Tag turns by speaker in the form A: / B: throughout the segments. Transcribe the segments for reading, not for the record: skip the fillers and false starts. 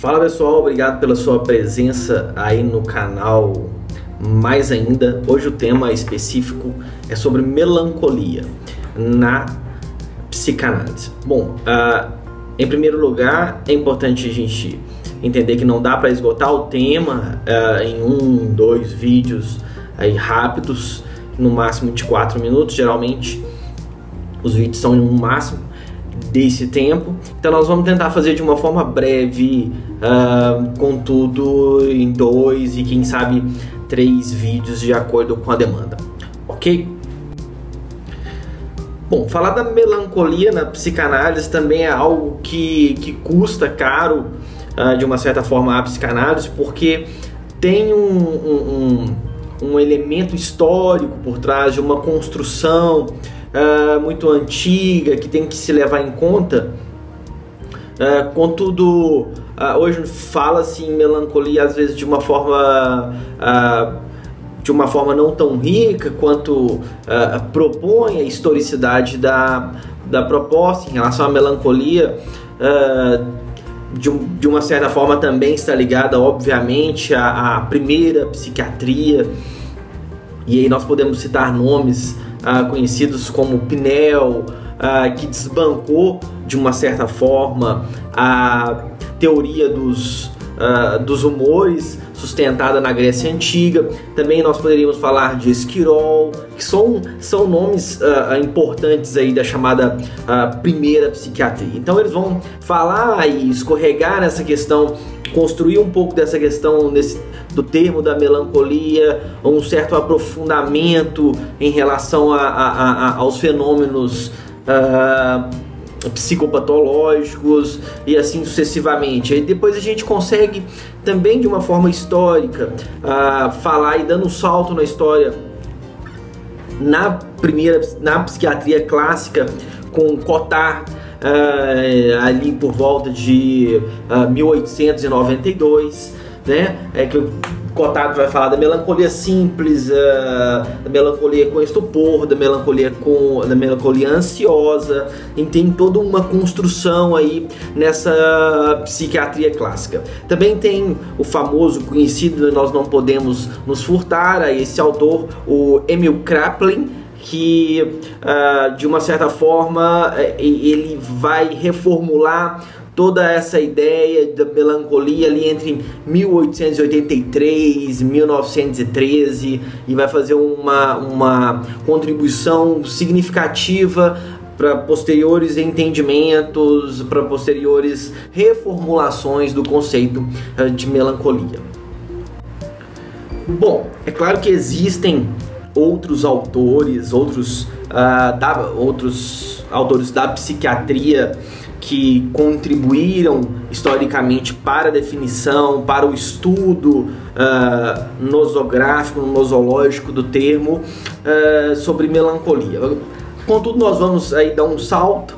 A: Fala pessoal, obrigado pela sua presença aí no canal. Mais ainda, hoje o tema específico é sobre melancolia na psicanálise. Bom, em primeiro lugar, é importante a gente entender que não dá para esgotar o tema em 1, 2 vídeos aí rápidos, no máximo de 4 minutos. Geralmente os vídeos são no máximo desse tempo, então nós vamos tentar fazer de uma forma breve, contudo em 2 e quem sabe 3 vídeos de acordo com a demanda, ok? Bom, falar da melancolia na psicanálise também é algo que custa caro de uma certa forma a psicanálise, porque tem um elemento histórico por trás de uma construção muito antiga que tem que se levar em conta. Contudo, hoje fala-se em melancolia às vezes de uma forma não tão rica quanto propõe a historicidade da proposta em relação à melancolia. De uma certa forma também está ligada, obviamente, à primeira psiquiatria, e aí nós podemos citar nomes conhecidos como Pinel, que desbancou de uma certa forma a teoria dos humores sustentada na Grécia Antiga. Também nós poderíamos falar de Esquirol, que são nomes importantes aí da chamada primeira psiquiatria. Então eles vão falar e escorregar nessa questão, construir um pouco dessa questão do termo da melancolia, um certo aprofundamento em relação aos fenômenos psicopatológicos e assim sucessivamente. Aí depois a gente consegue também de uma forma histórica falar e dando um salto na história na psiquiatria clássica com Cotard, ali por volta de 1892, né? Que o Cotard vai falar da melancolia simples, da melancolia com estupor, da melancolia ansiosa, e tem toda uma construção aí nessa psiquiatria clássica. Também tem o famoso, conhecido, nós não podemos nos furtar a esse autor, o Emil Kraepelin, que de uma certa forma ele vai reformular toda essa ideia da melancolia ali entre 1883 e 1913 e vai fazer uma contribuição significativa para posteriores entendimentos, para posteriores reformulações do conceito de melancolia. Bom, é claro que existem outros autores, outros autores da psiquiatria que contribuíram historicamente para a definição, para o estudo nosográfico, nosológico do termo sobre melancolia. Contudo, nós vamos aí dar um salto,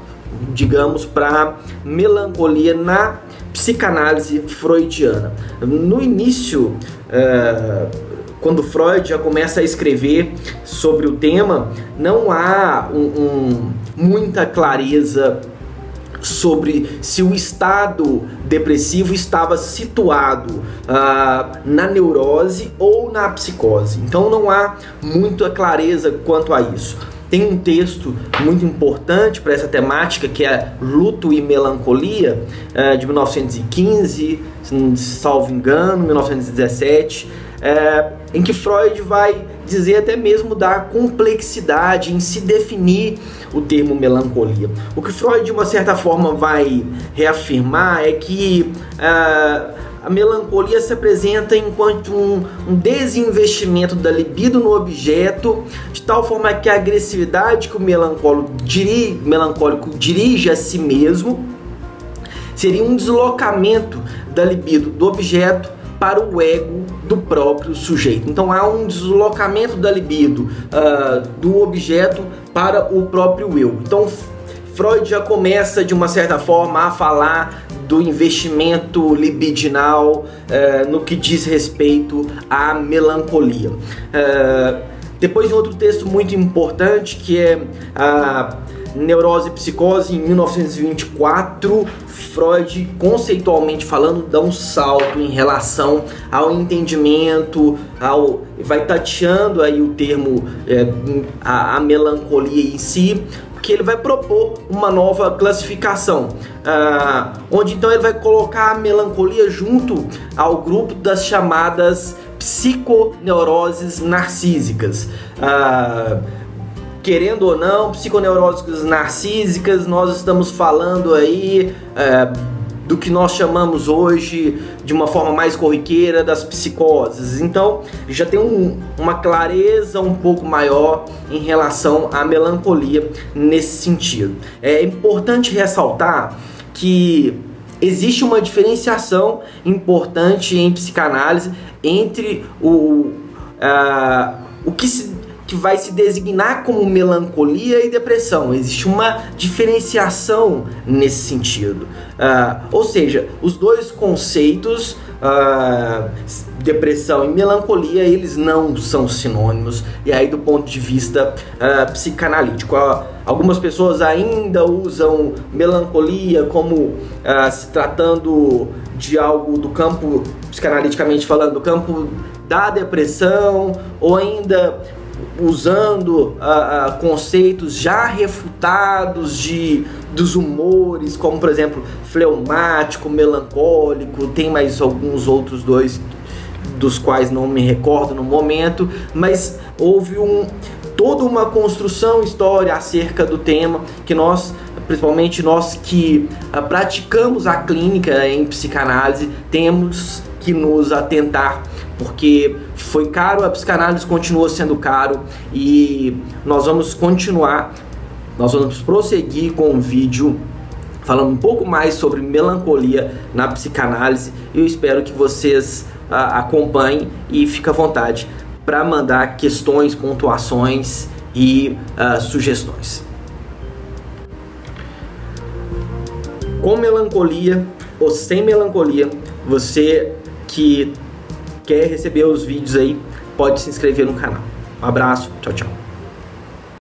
A: digamos, para melancolia na psicanálise freudiana. No início, quando Freud já começa a escrever sobre o tema, não há muita clareza sobre se o estado depressivo estava situado na neurose ou na psicose. Então não há muita clareza quanto a isso. Tem um texto muito importante para essa temática, que é Luto e Melancolia, de 1915, salvo engano, 1917, em que Freud vai dizer até mesmo da complexidade em se definir o termo melancolia. O que Freud de uma certa forma vai reafirmar é que a melancolia se apresenta enquanto um desinvestimento da libido no objeto, de tal forma que a agressividade que o melancólico dirige a si mesmo seria um deslocamento da libido do objeto para o ego do próprio sujeito. Então há um deslocamento da libido do objeto para o próprio eu. Então Freud já começa de uma certa forma a falar do investimento libidinal no que diz respeito à melancolia. Depois de outro texto muito importante, que é Neurose e Psicose, em 1924, Freud, conceitualmente falando, dá um salto em relação ao entendimento, vai tateando aí o termo, a melancolia em si, que ele vai propor uma nova classificação, onde então ele vai colocar a melancolia junto ao grupo das chamadas psiconeuroses narcísicas. Querendo ou não, psiconeuroses narcísicas, nós estamos falando aí do que nós chamamos hoje, de uma forma mais corriqueira, das psicoses. Então já tem uma clareza um pouco maior em relação à melancolia nesse sentido. É importante ressaltar que existe uma diferenciação importante em psicanálise entre o que vai se designar como melancolia e depressão. Existe uma diferenciação nesse sentido. Ou seja, os dois conceitos, depressão e melancolia, eles não são sinônimos, e aí do ponto de vista psicanalítico. Algumas pessoas ainda usam melancolia como se tratando de algo do campo, psicanaliticamente falando, do campo da depressão, ou ainda usando conceitos já refutados dos humores, como por exemplo fleumático, melancólico. Tem mais alguns outros dois dos quais não me recordo no momento, mas houve toda uma construção histórica acerca do tema que nós, principalmente nós que praticamos a clínica em psicanálise, temos que nos atentar, porque foi caro, a psicanálise continua sendo caro, e nós vamos prosseguir com o vídeo falando um pouco mais sobre melancolia na psicanálise. Eu espero que vocês acompanhem e fiquem à vontade para mandar questões, pontuações e sugestões. Com melancolia ou sem melancolia, você que quer receber os vídeos aí, pode se inscrever no canal. Um abraço, tchau, tchau.